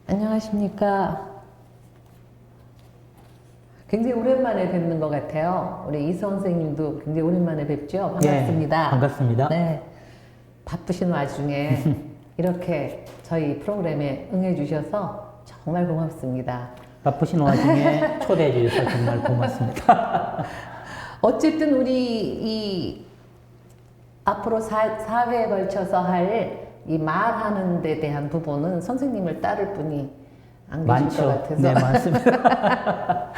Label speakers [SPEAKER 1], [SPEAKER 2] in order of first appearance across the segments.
[SPEAKER 1] 안녕하십니까. 굉장히 오랜만에 뵙는 것 같아요. 우리 이서 선생님도 굉장히 오랜만에 뵙죠. 반갑습니다.
[SPEAKER 2] 네, 반갑습니다.
[SPEAKER 1] 네. 바쁘신 와중에 이렇게 저희 프로그램에 응해주셔서 정말 고맙습니다.
[SPEAKER 2] 바쁘신 와중에 초대해 주셔서 정말 고맙습니다.
[SPEAKER 1] 어쨌든 우리 이 앞으로 4회에 걸쳐서 할 이 말하는 데 대한 부분은 선생님을 따를 분이 안 계실 것
[SPEAKER 2] 많죠.
[SPEAKER 1] 같아서.
[SPEAKER 2] 네, 많습니다.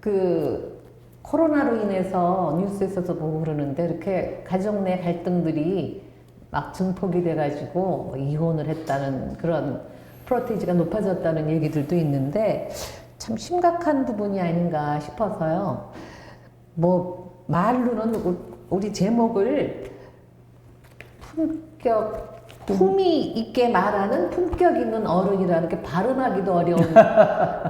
[SPEAKER 1] 그 코로나로 인해서 뉴스에서도 보고 그러는데 이렇게 가정 내 갈등들이 막 증폭이 돼가지고 뭐 이혼을 했다는 그런 프로테이지가 높아졌다는 얘기들도 있는데 참 심각한 부분이 아닌가 싶어서요. 뭐 말로는 우리 제목을 품이 있게 말하는 품격 있는 어른이라는 게 발음하기도 어려운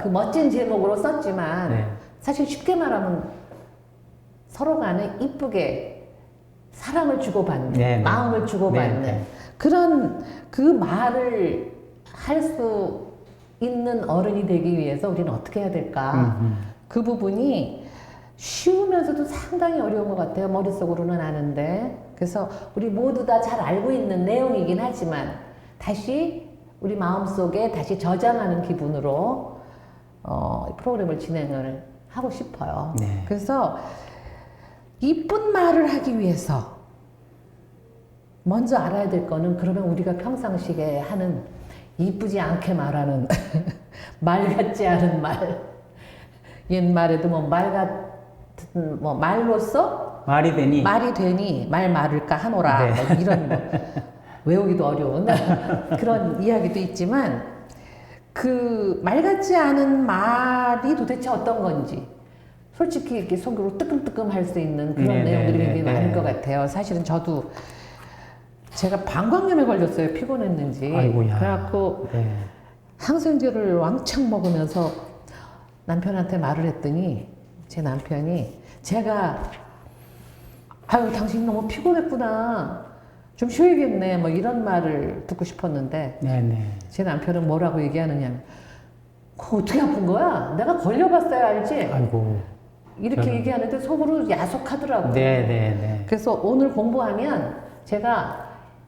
[SPEAKER 1] 그 멋진 제목으로 썼지만
[SPEAKER 2] 네.
[SPEAKER 1] 사실 쉽게 말하면 서로 간에 이쁘게 사랑을 주고받는,
[SPEAKER 2] 네, 네.
[SPEAKER 1] 마음을 주고받는
[SPEAKER 2] 네, 네.
[SPEAKER 1] 그런 그 말을 할 수 있는 어른이 되기 위해서 우리는 어떻게 해야 될까? 그 부분이 쉬우면서도 상당히 어려운 것 같아요. 머릿속으로는 아는데. 그래서 우리 모두 다 잘 알고 있는 내용이긴 하지만 다시 우리 마음속에 다시 저장하는 기분으로 프로그램을 진행을 하고 싶어요.
[SPEAKER 2] 네.
[SPEAKER 1] 그래서 이쁜 말을 하기 위해서 먼저 알아야 될 거는 그러면 우리가 평상시에 하는 이쁘지 않게 말하는 말 같지 않은 말. 옛말에도 뭐 말 같은 뭐 말로써
[SPEAKER 2] 말이 되니
[SPEAKER 1] 말이 되니 말 말을까 하노라.
[SPEAKER 2] 네.
[SPEAKER 1] 뭐 이런 뭐 외우기도 어려운 그런 이야기도 있지만 그 말 같지 않은 말이 도대체 어떤 건지 솔직히 이렇게 속으로 뜨끔뜨끔 할 수 있는 그런
[SPEAKER 2] 네,
[SPEAKER 1] 내용들이
[SPEAKER 2] 네,
[SPEAKER 1] 굉장히
[SPEAKER 2] 네,
[SPEAKER 1] 많을
[SPEAKER 2] 네.
[SPEAKER 1] 것 같아요. 사실은 저도 제가 방광염에 걸렸어요. 피곤했는지.
[SPEAKER 2] 아이고야.
[SPEAKER 1] 그래갖고
[SPEAKER 2] 네.
[SPEAKER 1] 항생제를 왕창 먹으면서 남편한테 말을 했더니 제 남편이 제가 아유 당신 너무 피곤했구나 좀 쉬어야겠네 뭐 이런 말을 듣고 싶었는데
[SPEAKER 2] 네, 네.
[SPEAKER 1] 제 남편은 뭐라고 얘기하느냐 그거 어떻게 아픈 거야? 내가 걸려봤어야 알지?
[SPEAKER 2] 아이고.
[SPEAKER 1] 이렇게
[SPEAKER 2] 저는-
[SPEAKER 1] 얘기하는데 속으로 야속하더라고요.
[SPEAKER 2] 네, 네, 네.
[SPEAKER 1] 그래서 오늘 공부하면 제가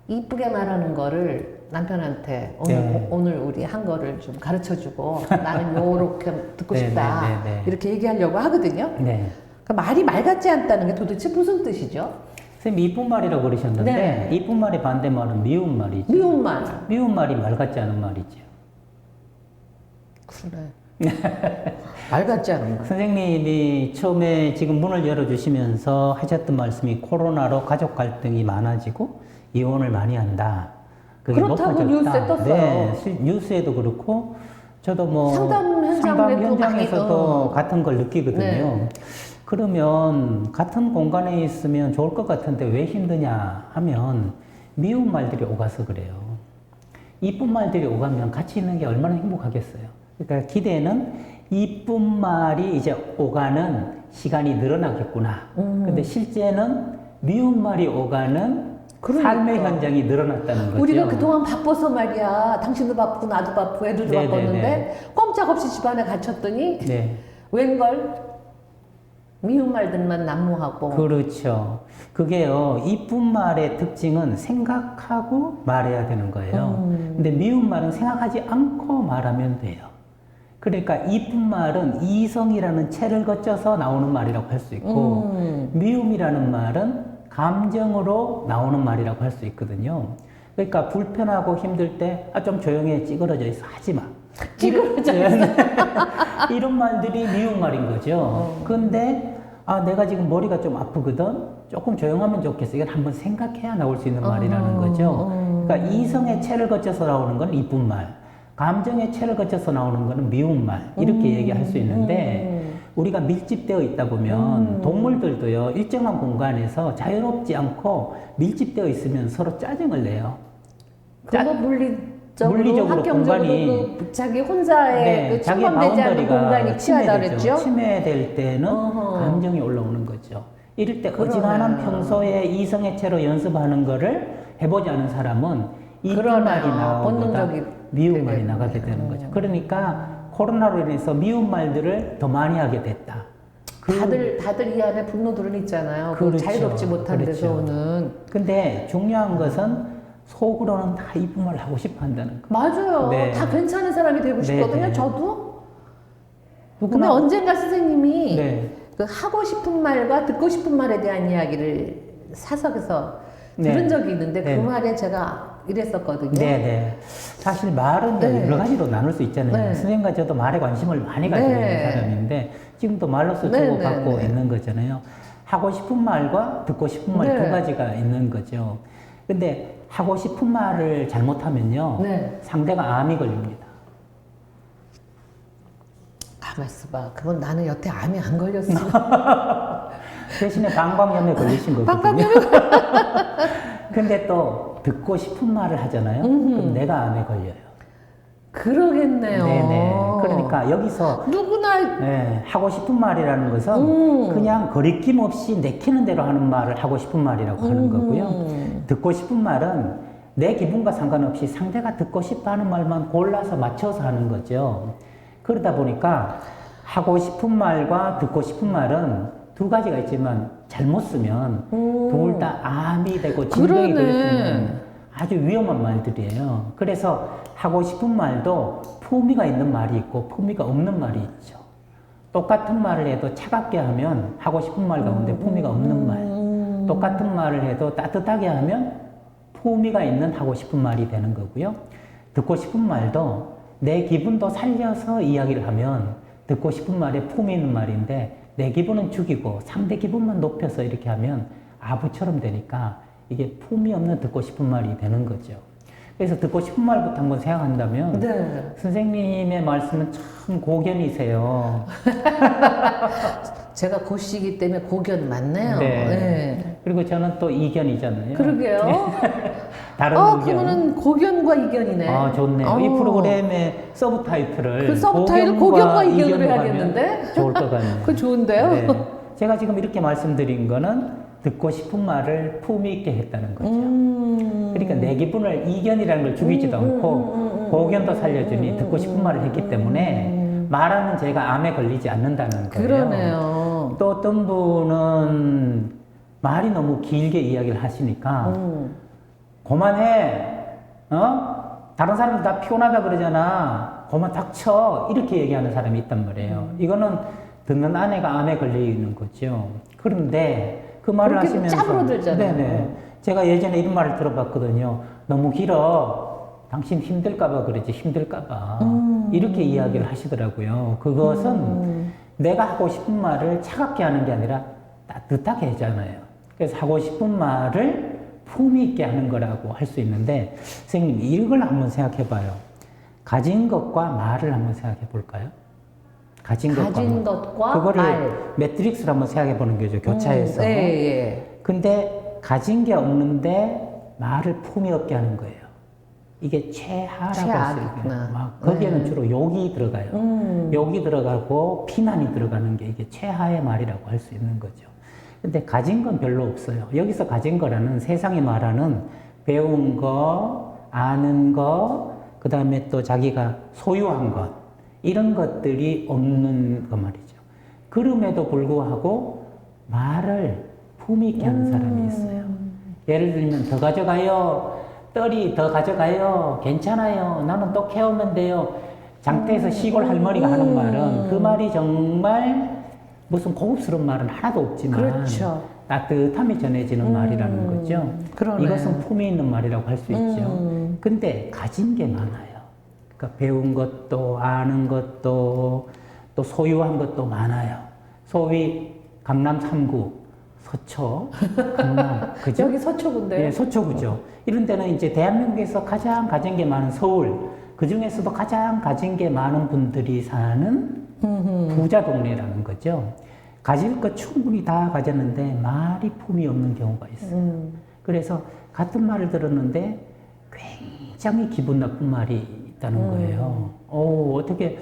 [SPEAKER 1] 이쁘게 말하는 거를 남편한테
[SPEAKER 2] 네.
[SPEAKER 1] 오늘 우리 한 거를 좀 가르쳐주고 나는 요렇게 듣고
[SPEAKER 2] 네,
[SPEAKER 1] 싶다
[SPEAKER 2] 네, 네, 네.
[SPEAKER 1] 이렇게 얘기하려고 하거든요.
[SPEAKER 2] 네.
[SPEAKER 1] 그러니까 말이 말 같지 않다는 게 도대체 무슨 뜻이죠?
[SPEAKER 2] 선생님 이쁜 말이라고 그러셨는데
[SPEAKER 1] 네.
[SPEAKER 2] 이쁜 말의 반대말은 미운 말이죠.
[SPEAKER 1] 미운 말.
[SPEAKER 2] 미운 말이 말 같지 않은 말이죠.
[SPEAKER 1] 그러네. 말 같지 않은 말.
[SPEAKER 2] 선생님이 처음에 지금 문을 열어주시면서 하셨던 말씀이 코로나로 가족 갈등이 많아지고 이혼을 많이 한다. 그게
[SPEAKER 1] 그렇다고
[SPEAKER 2] 높아졌다.
[SPEAKER 1] 뉴스에 떴어요.
[SPEAKER 2] 네, 뉴스에도 그렇고 저도 뭐
[SPEAKER 1] 상담 현장에도
[SPEAKER 2] 현장에서도
[SPEAKER 1] 많이,
[SPEAKER 2] 같은 걸 느끼거든요.
[SPEAKER 1] 네.
[SPEAKER 2] 그러면 같은 공간에 있으면 좋을 것 같은데 왜 힘드냐 하면 미운 말들이 오가서 그래요. 이쁜 말들이 오가면 같이 있는 게 얼마나 행복하겠어요. 그러니까 기대는 이쁜 말이 이제 오가는 시간이 늘어나겠구나. 근데 실제는 미운 말이 오가는
[SPEAKER 1] 그러니까.
[SPEAKER 2] 삶의 현장이 늘어났다는 거죠.
[SPEAKER 1] 우리가 그동안 바빠서 말이야. 당신도 바쁘고 나도 바쁘고 애들도
[SPEAKER 2] 네,
[SPEAKER 1] 바빴는데
[SPEAKER 2] 네,
[SPEAKER 1] 꼼짝없이 집안에 갇혔더니
[SPEAKER 2] 네.
[SPEAKER 1] 웬걸 미운 말들만 난무하고
[SPEAKER 2] 그렇죠. 그게요, 이쁜 말의 특징은 생각하고 말해야 되는 거예요. 근데 미운 말은 생각하지 않고 말하면 돼요. 그러니까 이쁜 말은 이성이라는 체를 거쳐서 나오는 말이라고 할 수 있고, 미움이라는 말은 감정으로 나오는 말이라고 할 수 있거든요. 그러니까 불편하고 힘들 때, 좀 조용히 찌그러져 있어. 하지 마.
[SPEAKER 1] 찌그러져 있어.
[SPEAKER 2] 이런 말들이 미운 말인 거죠. 근데 내가 지금 머리가 좀 아프거든. 조금 조용하면 좋겠어. 이건 한번 생각해야 나올 수 있는 말이라는 거죠. 그러니까 이성의 체를 거쳐서 나오는 건 이쁜 말, 감정의 체를 거쳐서 나오는 거는 미운 말. 이렇게 얘기할 수 있는데 우리가 밀집되어 있다 보면 동물들도요 일정한 공간에서 자유롭지 않고 밀집되어 있으면 서로 짜증을 내요.
[SPEAKER 1] 그거 물리적으로
[SPEAKER 2] 공간이
[SPEAKER 1] 그 자기 혼자의 그
[SPEAKER 2] 자기
[SPEAKER 1] 침범되지 않는
[SPEAKER 2] 바운더리가
[SPEAKER 1] 공간이 치하다 그랬죠?
[SPEAKER 2] 침해될 때는 감정이 올라오는 거죠. 이럴 때 어지간한 평소에 이성의 채로 연습하는 거를 해보지 않은 사람은 이쁜
[SPEAKER 1] 그러네요.
[SPEAKER 2] 말이 나오보다
[SPEAKER 1] 본능적이
[SPEAKER 2] 미운 말이
[SPEAKER 1] 되겠네.
[SPEAKER 2] 나가게 되는 거죠. 그러니까 코로나로 인해서 미운 말들을 더 많이 하게 됐다.
[SPEAKER 1] 다들 이 안에 분노들은 있잖아요. 그
[SPEAKER 2] 그렇죠.
[SPEAKER 1] 자유롭지 못한 데서
[SPEAKER 2] 그렇죠.
[SPEAKER 1] 오는.
[SPEAKER 2] 근데 중요한 것은 속으로는 다 이쁜 말 하고 싶어 한다는 거.
[SPEAKER 1] 맞아요.
[SPEAKER 2] 네.
[SPEAKER 1] 다 괜찮은 사람이 되고 싶거든요.
[SPEAKER 2] 네.
[SPEAKER 1] 저도. 근데
[SPEAKER 2] 누구나
[SPEAKER 1] 언젠가 선생님이
[SPEAKER 2] 네.
[SPEAKER 1] 그 하고 싶은 말과 듣고 싶은 말에 대한 이야기를 사석에서
[SPEAKER 2] 네.
[SPEAKER 1] 들은 적이 있는데
[SPEAKER 2] 네.
[SPEAKER 1] 그 말에 제가 이랬었거든요.
[SPEAKER 2] 네네. 사실 말은
[SPEAKER 1] 네.
[SPEAKER 2] 여러 가지로 나눌 수 있잖아요.
[SPEAKER 1] 네.
[SPEAKER 2] 선생님과 저도 말에 관심을 많이 가지고
[SPEAKER 1] 네.
[SPEAKER 2] 있는 사람인데 지금도 말로서
[SPEAKER 1] 네,
[SPEAKER 2] 주고받고
[SPEAKER 1] 네, 네.
[SPEAKER 2] 있는 거잖아요. 하고 싶은 말과 듣고 싶은 말 두
[SPEAKER 1] 네.
[SPEAKER 2] 가지가 있는 거죠. 근데 하고 싶은 말을 잘못하면요.
[SPEAKER 1] 네.
[SPEAKER 2] 상대가 암이 걸립니다.
[SPEAKER 1] 가만 있어봐. 그건 나는 여태 암이 안 걸렸어.
[SPEAKER 2] 대신에 방광염에 걸리신 거거든요.
[SPEAKER 1] 방광염에
[SPEAKER 2] 근데 또 듣고 싶은 말을 하잖아요. 그럼 내가 암에 걸려요.
[SPEAKER 1] 그러겠네요.
[SPEAKER 2] 네네. 그러니까 여기서
[SPEAKER 1] 누구나
[SPEAKER 2] 네, 하고 싶은 말이라는 것은 그냥 거리낌 없이 내키는 대로 하는 말을 하고 싶은 말이라고 하는 거고요. 듣고 싶은 말은 내 기분과 상관없이 상대가 듣고 싶어 하는 말만 골라서 맞춰서 하는 거죠. 그러다 보니까 하고 싶은 말과 듣고 싶은 말은 두 가지가 있지만 잘못 쓰면 둘 다 암이 되고 진병이 걸릴 수 있는 아주 위험한 말들이에요. 그래서 하고 싶은 말도 품위가 있는 말이 있고 품위가 없는 말이 있죠. 똑같은 말을 해도 차갑게 하면 하고 싶은 말 가운데 품위가 없는 말. 똑같은 말을 해도 따뜻하게 하면 품위가 있는 하고 싶은 말이 되는 거고요. 듣고 싶은 말도 내 기분도 살려서 이야기를 하면 듣고 싶은 말에 품위 있는 말인데 내 기분은 죽이고 상대 기분만 높여서 이렇게 하면 아부처럼 되니까 이게 품위 없는 듣고 싶은 말이 되는 거죠. 그래서 듣고 싶은 말부터 한번 생각한다면
[SPEAKER 1] 네.
[SPEAKER 2] 선생님의 말씀은 참 고견이세요.
[SPEAKER 1] 제가 고시기 때문에 고견 맞네요.
[SPEAKER 2] 네.
[SPEAKER 1] 네.
[SPEAKER 2] 그리고 저는 또 이견이잖아요.
[SPEAKER 1] 그러게요.
[SPEAKER 2] 다른 의견.
[SPEAKER 1] 그거는 고견과 이견이네.
[SPEAKER 2] 아, 좋네요. 이 프로그램의 서브타이틀을
[SPEAKER 1] 그 서브타이틀 고견과 이견으로
[SPEAKER 2] 이견으로
[SPEAKER 1] 해야겠는데?
[SPEAKER 2] 하면 좋을 것 같네요.
[SPEAKER 1] 그거 좋은데요?
[SPEAKER 2] 네. 제가 지금 이렇게 말씀드린 거는 듣고 싶은 말을 품위 있게 했다는 거죠. 그러니까 내 기분을 이견이라는 걸 죽이지도 않고 고견도 살려주니 듣고 싶은 말을 했기 때문에 말하는 제가 암에 걸리지 않는다는 거예요.
[SPEAKER 1] 그러네요.
[SPEAKER 2] 또 어떤 분은 말이 너무 길게 이야기를 하시니까 그만해. 다른 사람들 다 피곤하다 그러잖아. 그만 닥쳐. 이렇게 얘기하는 사람이 있단 말이에요. 이거는 듣는 아내가 암에 걸리는 거죠. 그런데 그 말을
[SPEAKER 1] 그렇게
[SPEAKER 2] 하시면서
[SPEAKER 1] 짭으로 들잖아요.
[SPEAKER 2] 네네. 제가 예전에 이런 말을 들어봤거든요. 너무 길어. 당신 힘들까봐 그러지. 힘들까봐. 이렇게 이야기를 하시더라고요. 그것은 내가 하고 싶은 말을 차갑게 하는 게 아니라 따뜻하게 하잖아요. 그래서 하고 싶은 말을 품위 있게 하는 거라고 할 수 있는데 선생님 이걸 한번 생각해 봐요. 가진 것과 말을 한번 생각해 볼까요? 가진 것과 그거를
[SPEAKER 1] 말.
[SPEAKER 2] 매트릭스로 한번 생각해 보는 거죠. 교차해서.
[SPEAKER 1] 예.
[SPEAKER 2] 근데 가진 게 없는데 말을 품위 없게 하는 거예요. 이게 최하라고 할 수 있어요. 거기에는 주로 욕이 들어가요. 욕이 들어가고 비난이 들어가는 게 이게 최하의 말이라고 할 수 있는 거죠. 근데 가진 건 별로 없어요. 여기서 가진 거라는 세상이 말하는 배운 거, 아는 거, 그 다음에 또 자기가 소유한 것, 이런 것들이 없는 거 말이죠. 그럼에도 불구하고 말을 품위 있게 하는 사람이 있어요. 예를 들면 더 가져가요. 떨이 더 가져가요. 괜찮아요. 나는 또 캐오면 돼요. 장터에서 시골 할머니가 하는 말은 그 말이 정말 무슨 고급스러운 말은 하나도 없지만
[SPEAKER 1] 그렇죠.
[SPEAKER 2] 따뜻함이 전해지는 말이라는 거죠.
[SPEAKER 1] 그러네.
[SPEAKER 2] 이것은 품위 있는 말이라고 할 수 있죠. 근데 가진 게 많아요. 그러니까 배운 것도 아는 것도 또 소유한 것도 많아요. 소위 강남 3구 서초, 강남, 그죠?
[SPEAKER 1] 여기 서초구인데요.
[SPEAKER 2] 예, 서초구죠. 이런 데는 이제 대한민국에서 가장 가진 게 많은 서울, 그 중에서도 가장 가진 게 많은 분들이 사는 부자 동네라는 거죠. 가질 것 충분히 다 가졌는데 말이 품이 없는 경우가 있어요. 그래서 같은 말을 들었는데 굉장히 기분 나쁜 말이 있다는 거예요. 어떻게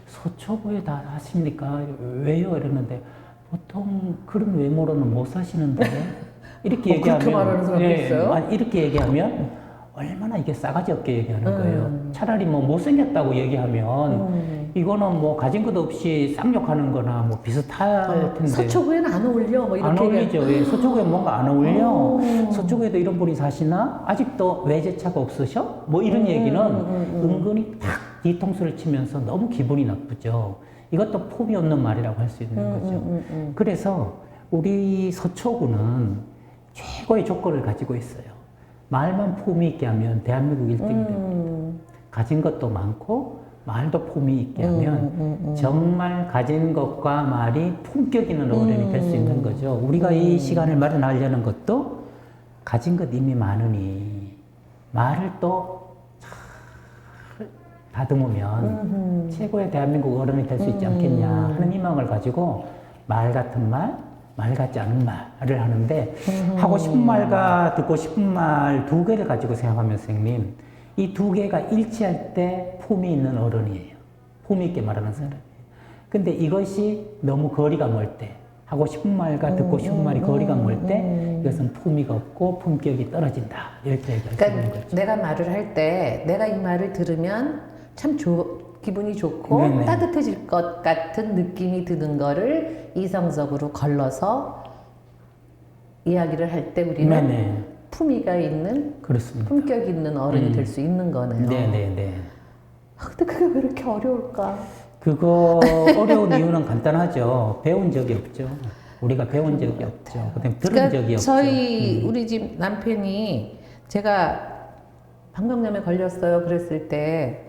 [SPEAKER 2] 서초구에 다 하십니까? 왜요? 이러는데 보통 그런 외모로는 못 사시는데 이렇게 얘기하면
[SPEAKER 1] 그렇게 말하는 사람도 있어요?
[SPEAKER 2] 이렇게 얘기하면 얼마나 이게 싸가지 없게 얘기하는 거예요. 차라리 뭐 못생겼다고 얘기하면 이거는 뭐 가진 것 없이 쌍욕하는 거나 뭐 비슷할 텐데.
[SPEAKER 1] 서초구에는 안 어울려. 뭐
[SPEAKER 2] 안
[SPEAKER 1] 이렇게
[SPEAKER 2] 어울리죠. 예, 서초구에 뭔가 안 어울려. 서초구에도 이런 분이 사시나? 아직도 외제차가 없으셔? 뭐 이런 얘기는 은근히 탁 뒤통수를 치면서 너무 기분이 나쁘죠. 이것도 폼이 없는 말이라고 할 수 있는 거죠. 그래서 우리 서초구는 최고의 조건을 가지고 있어요. 말만 폼이 있게 하면 대한민국 1등이 됩니다. 가진 것도 많고 말도 폼이 있게 하면 정말 가진 것과 말이 품격 있는 어른이 될 수 있는 거죠. 우리가 이 시간을 마련하려는 것도 가진 것 이미 많으니 말을 또 잘 다듬으면 최고의 대한민국 어른이 될 수 있지 않겠냐 하는 희망을 가지고 말 같은 말, 말 같지 않은 말을 하는데 하고 싶은 말과 듣고 싶은 말 두 개를 가지고 생각하면 선생님 이 두 개가 일치할 때 품이 있는 어른이에요. 품이 있게 말하는 사람이에요. 근데 이것이 너무 거리가 멀 때 하고 싶은 말과 듣고 싶은 말이 거리가 멀 때 이것은 품위가 없고 품격이 떨어진다. 이렇게 얘기할 수 있는 거죠.
[SPEAKER 1] 내가 말을 할 때 내가 이 말을 들으면 참 기분이 좋고
[SPEAKER 2] 네네.
[SPEAKER 1] 따뜻해질 것 같은 느낌이 드는 거를 이성적으로 걸러서 이야기를 할 때 우리는
[SPEAKER 2] 네네.
[SPEAKER 1] 품위가 있는
[SPEAKER 2] 그렇습니다.
[SPEAKER 1] 품격 있는 어른이 될 수 있는 거네요.
[SPEAKER 2] 네네네.
[SPEAKER 1] 아, 근데 그게 왜 이렇게 어려울까?
[SPEAKER 2] 그거 어려운 이유는 간단하죠. 배운 적이 없죠. 우리가 배운 적이 없죠. 그다음에 들은 적이 없죠.
[SPEAKER 1] 저희 우리 집 남편이 제가 방광염에 걸렸어요. 그랬을 때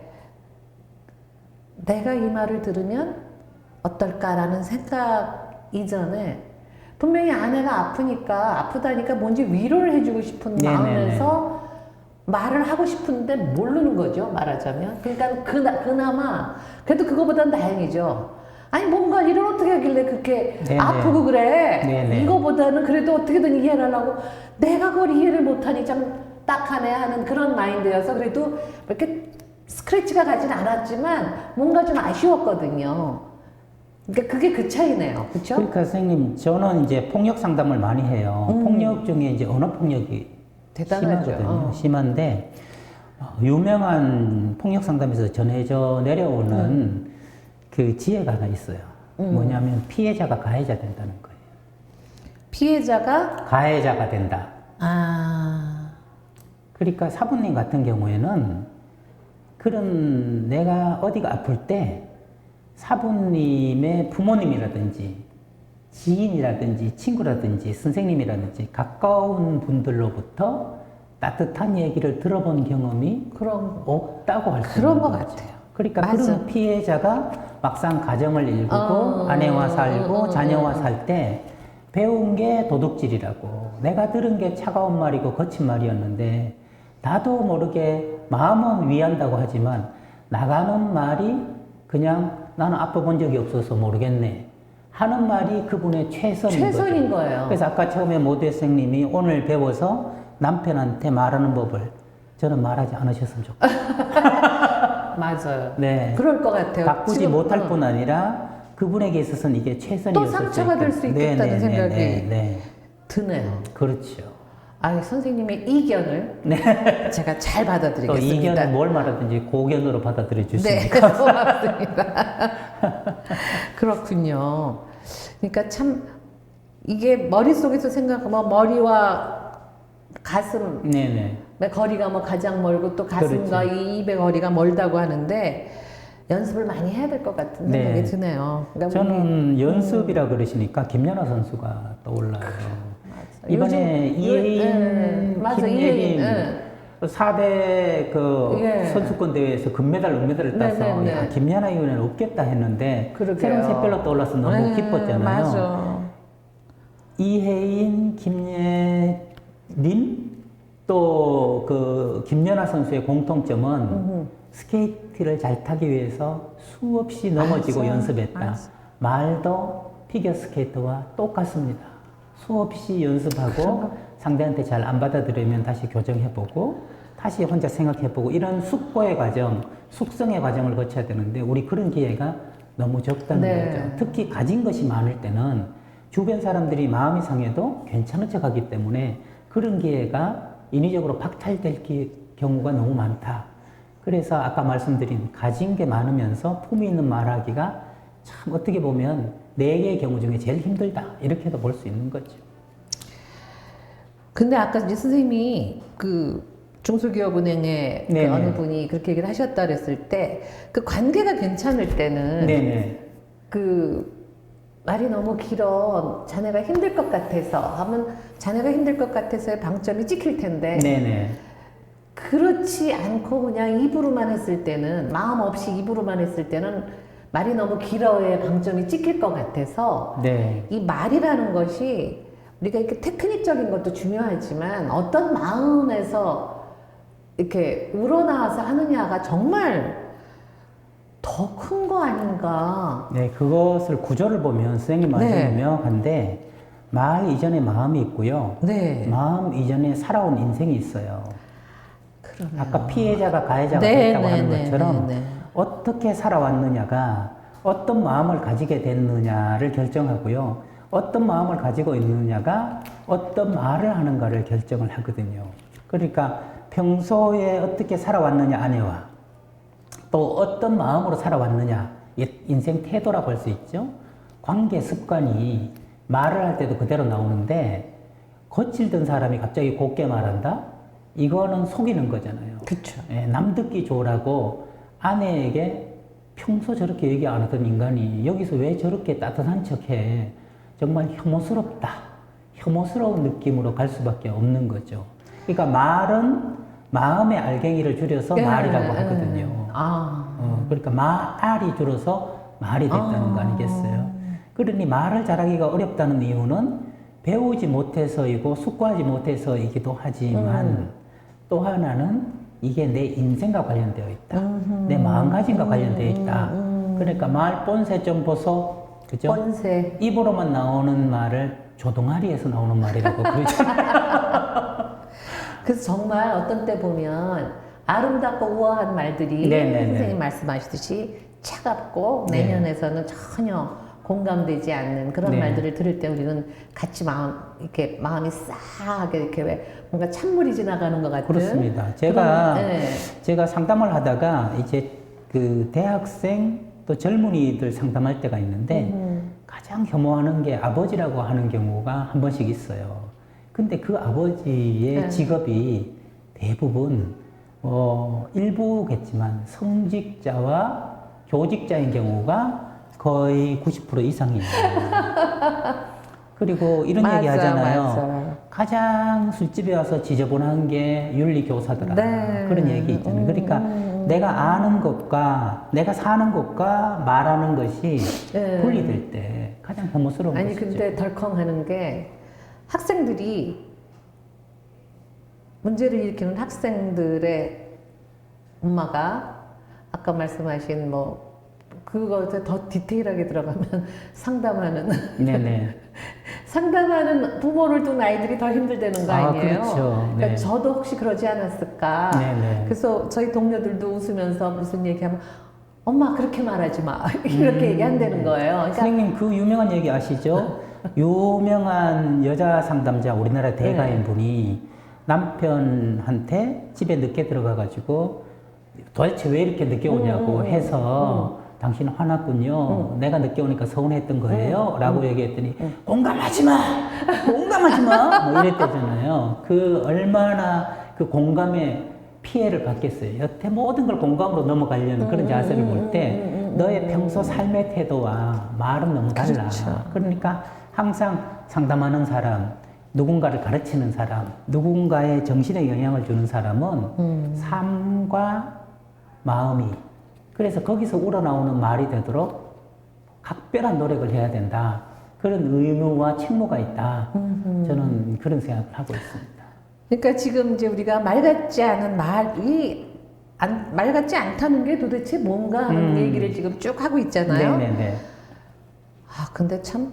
[SPEAKER 1] 내가 이 말을 들으면 어떨까라는 생각 이전에 분명히 아내가 아프다니까 뭔지 위로를 해주고 싶은
[SPEAKER 2] 네네네.
[SPEAKER 1] 마음에서 말을 하고 싶은데 모르는 거죠. 말하자면. 그러니까 그나마 그래도 그거보단 다행이죠. 아니 뭔가 일을 어떻게 하길래 그렇게
[SPEAKER 2] 네네.
[SPEAKER 1] 아프고 그래.
[SPEAKER 2] 네네.
[SPEAKER 1] 이거보다는 그래도 어떻게든 이해를 하려고 내가 그걸 이해를 못하니 참 딱하네 하는 그런 마인드여서 그래도 이렇게 스크래치가 가진 않았지만 뭔가 좀 아쉬웠거든요. 그러니까 그게 그 차이네요. 그렇죠?
[SPEAKER 2] 그러니까 선생님 저는 이제 폭력 상담을 많이 해요. 폭력 중에 이제 언어 폭력이
[SPEAKER 1] 대단하죠.
[SPEAKER 2] 심하거든요. 심한데 유명한 폭력 상담에서 전해져 내려오는 그 지혜가 하나 있어요. 뭐냐면 피해자가 가해자 된다는 거예요.
[SPEAKER 1] 피해자가
[SPEAKER 2] 가해자가 된다. 그러니까 사부님 같은 경우에는 그런 내가 어디가 아플 때 사부님의 부모님이라든지 지인이라든지 친구라든지 선생님이라든지 가까운 분들로부터 따뜻한 얘기를 들어본 경험이 없다고 할 수 있는
[SPEAKER 1] 그런 것
[SPEAKER 2] 거죠.
[SPEAKER 1] 같아요.
[SPEAKER 2] 그러니까
[SPEAKER 1] 맞아.
[SPEAKER 2] 그런 피해자가 막상 가정을 일구고 아내와 살고 자녀와 살 때 배운 게 도둑질이라고 내가 들은 게 차가운 말이고 거친 말이었는데 나도 모르게 마음은 위한다고 하지만 나가는 말이 그냥 나는 아파본 적이 없어서 모르겠네 하는 말이 그분의 최선인
[SPEAKER 1] 거예요.
[SPEAKER 2] 그래서 아까 처음에 모두 선생님이 오늘 배워서 남편한테 말하는 법을 저는 말하지 않으셨으면 좋겠어요.
[SPEAKER 1] 맞아요.
[SPEAKER 2] 네.
[SPEAKER 1] 그럴 것 같아요.
[SPEAKER 2] 바꾸지
[SPEAKER 1] 지금,
[SPEAKER 2] 못할 뿐 아니라 그분에게 있어서는 이게 최선이었을
[SPEAKER 1] 또 상처가 될 수 있겠다는 생각이 드네요.
[SPEAKER 2] 그렇죠.
[SPEAKER 1] 아, 선생님의 이견을 제가 잘
[SPEAKER 2] 또
[SPEAKER 1] 받아들이겠습니다.
[SPEAKER 2] 이견은 뭘 말하든지 고견으로 받아들여
[SPEAKER 1] 네,
[SPEAKER 2] 주시니까.
[SPEAKER 1] 고맙습니다. 그렇군요. 그러니까 참 이게 머릿속에서 생각하면 머리와 가슴
[SPEAKER 2] 네네.
[SPEAKER 1] 거리가 뭐 가장 멀고 또 가슴과
[SPEAKER 2] 그렇죠.
[SPEAKER 1] 이 입의 거리가 멀다고 하는데 연습을 많이 해야 될 것 같은 생각이
[SPEAKER 2] 네.
[SPEAKER 1] 드네요. 그러니까
[SPEAKER 2] 저는 연습이라 그러시니까 김연아 선수가 떠올라요. 이번에 이혜인,
[SPEAKER 1] 맞아,
[SPEAKER 2] 김예림
[SPEAKER 1] 이혜인,
[SPEAKER 2] 4대 그
[SPEAKER 1] 예.
[SPEAKER 2] 선수권 대회에서 금메달, 은메달을 따서
[SPEAKER 1] 네네네.
[SPEAKER 2] 야, 김연아 이번에는 없겠다 했는데
[SPEAKER 1] 그러게요.
[SPEAKER 2] 새로운 샛별로 떠올라서 너무 기뻤잖아요.
[SPEAKER 1] 맞아.
[SPEAKER 2] 이혜인, 김예림 또 그 김연아 선수의 공통점은 스케이트를 잘 타기 위해서 수없이 넘어지고
[SPEAKER 1] 맞아.
[SPEAKER 2] 연습했다.
[SPEAKER 1] 맞아.
[SPEAKER 2] 말도 피겨스케이트와 똑같습니다. 수없이 연습하고 상대한테 잘 안 받아들이면 다시 교정해보고 다시 혼자 생각해보고 이런 숙고의 과정, 숙성의 과정을 거쳐야 되는데 우리 그런 기회가 너무 적다는
[SPEAKER 1] 네.
[SPEAKER 2] 거죠. 특히 가진 것이 많을 때는 주변 사람들이 마음이 상해도 괜찮은 척하기 때문에 그런 기회가 인위적으로 박탈될 경우가 너무 많다. 그래서 아까 말씀드린 가진 게 많으면서 품위 있는 말하기가 참 어떻게 보면 4개의 경우 중에 제일 힘들다. 이렇게도 볼 수 있는 거죠.
[SPEAKER 1] 근데 아까 이제 선생님이 그 중소기업은행의 그
[SPEAKER 2] 네네.
[SPEAKER 1] 어느 분이 그렇게 얘기를 하셨다 그랬을 때 그 관계가 괜찮을 때는
[SPEAKER 2] 네네.
[SPEAKER 1] 그 말이 너무 길어 자네가 힘들 것 같아서 하면 자네가 힘들 것 같아서의 방점이 찍힐 텐데
[SPEAKER 2] 네네.
[SPEAKER 1] 그렇지 않고 그냥 입으로만 했을 때는 마음 없이 입으로만 했을 때는 말이 너무 길어의 방점이 찍힐 것 같아서
[SPEAKER 2] 네.
[SPEAKER 1] 이 말이라는 것이 우리가 이렇게 테크닉적인 것도 중요하지만 어떤 마음에서 이렇게 우러나와서 하느냐가 정말 더 큰 거 아닌가.
[SPEAKER 2] 네, 그것을 구조를 보면 선생님 말씀이
[SPEAKER 1] 네.
[SPEAKER 2] 명확한데 말 이전에 마음이 있고요.
[SPEAKER 1] 네.
[SPEAKER 2] 마음 이전에 살아온 인생이 있어요.
[SPEAKER 1] 그러네요.
[SPEAKER 2] 아까 피해자가 가해자가
[SPEAKER 1] 네,
[SPEAKER 2] 됐다고
[SPEAKER 1] 네,
[SPEAKER 2] 하는
[SPEAKER 1] 네,
[SPEAKER 2] 것처럼
[SPEAKER 1] 네, 네.
[SPEAKER 2] 어떻게 살아왔느냐가 어떤 마음을 가지게 됐느냐를 결정하고요. 어떤 마음을 가지고 있느냐가 어떤 말을 하는가를 결정을 하거든요. 그러니까 평소에 어떻게 살아왔느냐 아내와 또 어떤 마음으로 살아왔느냐 인생 태도라고 할 수 있죠. 관계 습관이 말을 할 때도 그대로 나오는데 거칠던 사람이 갑자기 곱게 말한다? 이거는 속이는 거잖아요.
[SPEAKER 1] 그쵸.
[SPEAKER 2] 예, 남 듣기 좋으라고 아내에게 평소 저렇게 얘기 안 하던 인간이 여기서 왜 저렇게 따뜻한 척해? 정말 혐오스럽다. 혐오스러운 느낌으로 갈 수밖에 없는 거죠. 그러니까 말은 마음의 알갱이를 줄여서 말이라고 하거든요. 그러니까 말이 줄어서 말이 됐다는 거 아니겠어요? 그러니 말을 잘하기가 어렵다는 이유는 배우지 못해서이고 숙고하지 못해서이기도 하지만 또 하나는 이게 내 인생과 관련되어 있다. 내 마음가짐과 관련되어 있다. 그러니까 말 본새 좀 보소. 그죠?
[SPEAKER 1] 본새.
[SPEAKER 2] 입으로만 나오는 말을 조동아리에서 나오는 말이라고 그러잖아요.
[SPEAKER 1] 그래서 정말 어떤 때 보면 아름답고 우아한 말들이
[SPEAKER 2] 네네네.
[SPEAKER 1] 선생님 말씀하시듯이 차갑고
[SPEAKER 2] 네.
[SPEAKER 1] 내면에서는 전혀 공감되지 않는 그런
[SPEAKER 2] 네.
[SPEAKER 1] 말들을 들을 때 우리는 같이 이렇게 마음이 싸하게 이렇게 왜 뭔가 찬물이 지나가는 것 같은.
[SPEAKER 2] 그렇습니다. 제가
[SPEAKER 1] 네.
[SPEAKER 2] 제가 상담을 하다가 이제 그 대학생 또 젊은이들 상담할 때가 있는데 가장 혐오하는 게 아버지라고 하는 경우가 한 번씩 있어요. 근데 그 아버지의
[SPEAKER 1] 네.
[SPEAKER 2] 직업이 대부분 일부겠지만 성직자와 교직자인 경우가 거의 90% 이상이에요. 그리고 이런 얘기 하잖아요.
[SPEAKER 1] 맞아.
[SPEAKER 2] 가장 술집에 와서 지저분한 게 윤리교사더라.
[SPEAKER 1] 네.
[SPEAKER 2] 그런 얘기 있잖아요. 그러니까 내가 아는 것과 내가 사는 것과 말하는 것이
[SPEAKER 1] 네.
[SPEAKER 2] 분리될 때 가장 혐오스러운
[SPEAKER 1] 아니
[SPEAKER 2] 것이죠.
[SPEAKER 1] 근데 덜컹하는 게 학생들이 문제를 일으키는 학생들의 엄마가 아까 말씀하신 뭐 그거에 더 디테일하게 들어가면 상담하는
[SPEAKER 2] 네네.
[SPEAKER 1] 상담하는 부모를 둔 아이들이 더 힘들다는 거
[SPEAKER 2] 아,
[SPEAKER 1] 아니에요?
[SPEAKER 2] 그렇죠.
[SPEAKER 1] 그러니까
[SPEAKER 2] 네.
[SPEAKER 1] 저도 혹시 그러지 않았을까?
[SPEAKER 2] 네네.
[SPEAKER 1] 그래서 저희 동료들도 웃으면서 무슨 얘기하면 엄마 그렇게 말하지 마 이렇게 얘기한다는 거예요. 그러니까
[SPEAKER 2] 선생님 그 유명한 얘기 아시죠? 유명한 여자 상담자 우리나라 대가인 분이 남편한테 집에 늦게 들어가가지고 도대체 왜 이렇게 늦게 오냐고 해서 당신 화났군요. 내가 늦게 오니까 서운했던 거예요. 라고 얘기했더니 공감하지 마! 공감하지 마! 뭐 이랬대잖아요. 그 얼마나 그 공감에 피해를 받겠어요. 여태 모든 걸 공감으로 넘어가려는 그런 자세를 볼 때 너의 평소 삶의 태도와 말은 너무 달라.
[SPEAKER 1] 그렇죠.
[SPEAKER 2] 그러니까 항상 상담하는 사람, 누군가를 가르치는 사람, 누군가의 정신에 영향을 주는 사람은 삶과 마음이 그래서 거기서 우러나오는 말이 되도록 각별한 노력을 해야 된다. 그런 의무와 책무가 있다. 저는 그런 생각을 하고 있습니다.
[SPEAKER 1] 그러니까 지금 이제 우리가 말 같지 않은 말 같지 않다는 게 도대체 뭔가 하는 얘기를 지금 쭉 하고 있잖아요.
[SPEAKER 2] 네네네.
[SPEAKER 1] 아 근데 참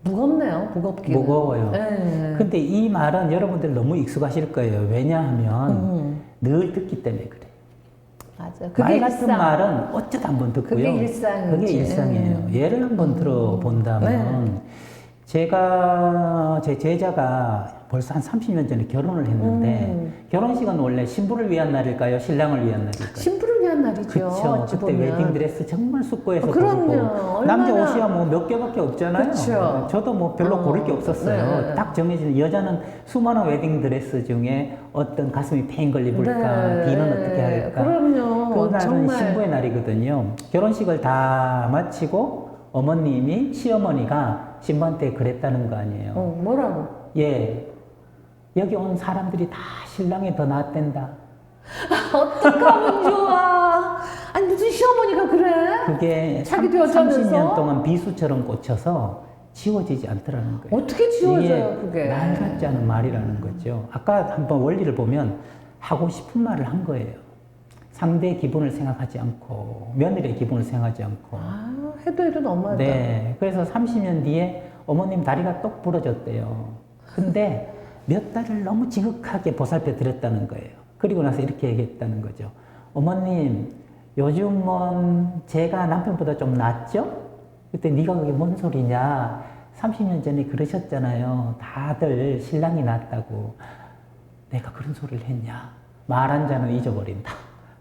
[SPEAKER 1] 무겁네요. 무겁기는.
[SPEAKER 2] 무거워요.
[SPEAKER 1] 네.
[SPEAKER 2] 근데 이 말은 여러분들 너무 익숙하실 거예요. 왜냐하면 늘 듣기 때문에 그래요.
[SPEAKER 1] 맞아.
[SPEAKER 2] 말 같은 말은 어쩌다 한번 듣고요.
[SPEAKER 1] 그게 일상이지.
[SPEAKER 2] 그게 일상이에요. 예를 한번 들어본다면 제 제자가 벌써 한 30년 전에 결혼을 했는데 결혼식은 원래 신부를 위한 날일까요? 신랑을 위한 날일까요?
[SPEAKER 1] 신부를 위한 날이죠.
[SPEAKER 2] 그렇죠.
[SPEAKER 1] 어찌
[SPEAKER 2] 그때
[SPEAKER 1] 보면.
[SPEAKER 2] 웨딩드레스 정말 숭고해서
[SPEAKER 1] 그럼요.
[SPEAKER 2] 고르고
[SPEAKER 1] 얼마나-
[SPEAKER 2] 남자 옷이야 뭐 몇 개밖에 없잖아요.
[SPEAKER 1] 그쵸.
[SPEAKER 2] 저도 뭐 별로 고를 게 없었어요.
[SPEAKER 1] 네.
[SPEAKER 2] 딱 정해진 여자는 수많은 웨딩드레스 중에 어떤 가슴이 팽 걸리볼까,
[SPEAKER 1] 네.
[SPEAKER 2] 비는 어떻게 할까.
[SPEAKER 1] 그럼요.
[SPEAKER 2] 그날은
[SPEAKER 1] 정말.
[SPEAKER 2] 신부의 날이거든요. 결혼식을 다 마치고 어머님이 시어머니가 신부한테 그랬다는 거 아니에요.
[SPEAKER 1] 뭐라고?
[SPEAKER 2] 예, 여기 온 사람들이 다 신랑이 더 낫댄다.
[SPEAKER 1] 어떡하면 좋아. 아니 무슨 시어머니가 그래?
[SPEAKER 2] 그게
[SPEAKER 1] 자기도 여자면서?
[SPEAKER 2] 30년 동안 비수처럼 꽂혀서 지워지지 않더라는 거예요.
[SPEAKER 1] 어떻게 지워져요
[SPEAKER 2] 이게
[SPEAKER 1] 그게?
[SPEAKER 2] 말 같지 않은 말이라는 거죠. 아까 한번 원리를 보면 하고 싶은 말을 한 거예요. 상대의 기분을 생각하지 않고 며느리의 기분을 생각하지 않고.
[SPEAKER 1] 아, 해도 너무하다.
[SPEAKER 2] 네, 그래서 30년 뒤에 어머님 다리가 똑 부러졌대요. 근데 몇 달을 너무 지극하게 보살펴 드렸다는 거예요. 그리고 나서 이렇게 얘기했다는 거죠. 어머님, 요즘은 제가 남편보다 좀 낫죠? 그때 네가 그게 뭔 소리냐? 30년 전에 그러셨잖아요. 다들 신랑이 낫다고. 내가 그런 소리를 했냐? 말한 자는 잊어버린다.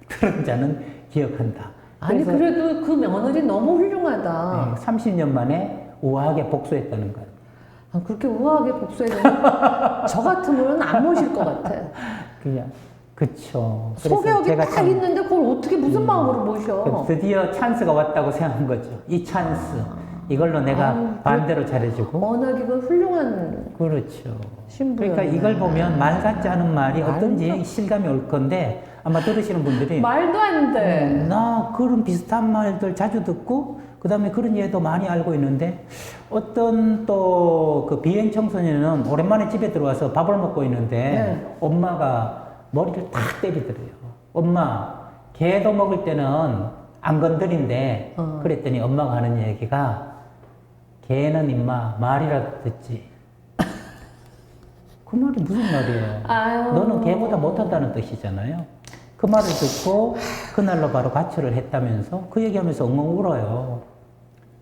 [SPEAKER 2] 들은 자는 기억한다.
[SPEAKER 1] 아니
[SPEAKER 2] 그래서
[SPEAKER 1] 그래도 그 며느리 너무 훌륭하다.
[SPEAKER 2] 30년 만에 우아하게 복수했다는 거예요.
[SPEAKER 1] 아, 그렇게 우아하게 복수해도 저 같으면 안 모실 것 같아.
[SPEAKER 2] 그냥 그쵸.
[SPEAKER 1] 소개역이 딱 있는데 그걸 어떻게 무슨 마음으로 모셔?
[SPEAKER 2] 드디어 찬스가 왔다고 생각한 거죠. 이 찬스. 이걸로 내가 반대로 잘해주고.
[SPEAKER 1] 워낙 이건 훌륭한
[SPEAKER 2] 그렇죠.
[SPEAKER 1] 신부였네.
[SPEAKER 2] 그러니까 이걸 보면 말 같지 않은 말이 어떤지
[SPEAKER 1] 말도-
[SPEAKER 2] 실감이 올 건데 아마 들으시는 분들이
[SPEAKER 1] 말도 안 돼.
[SPEAKER 2] 나 그런 비슷한 말들 자주 듣고 그 다음에 그런 예도 많이 알고 있는데 어떤 또 그 비행 청소년은 오랜만에 집에 들어와서 밥을 먹고 있는데
[SPEAKER 1] 네.
[SPEAKER 2] 엄마가 머리를 탁 때리더래요. 엄마, 개도 먹을 때는 안 건드린대. 그랬더니 엄마가 하는 얘기가 개는 임마 말이라도 듣지. 그 말이 무슨 말이에요?
[SPEAKER 1] 아유.
[SPEAKER 2] 너는 개보다 못한다는 뜻이잖아요. 그 말을 듣고 그날로 바로 가출을 했다면서 그 얘기하면서 엉엉 울어요.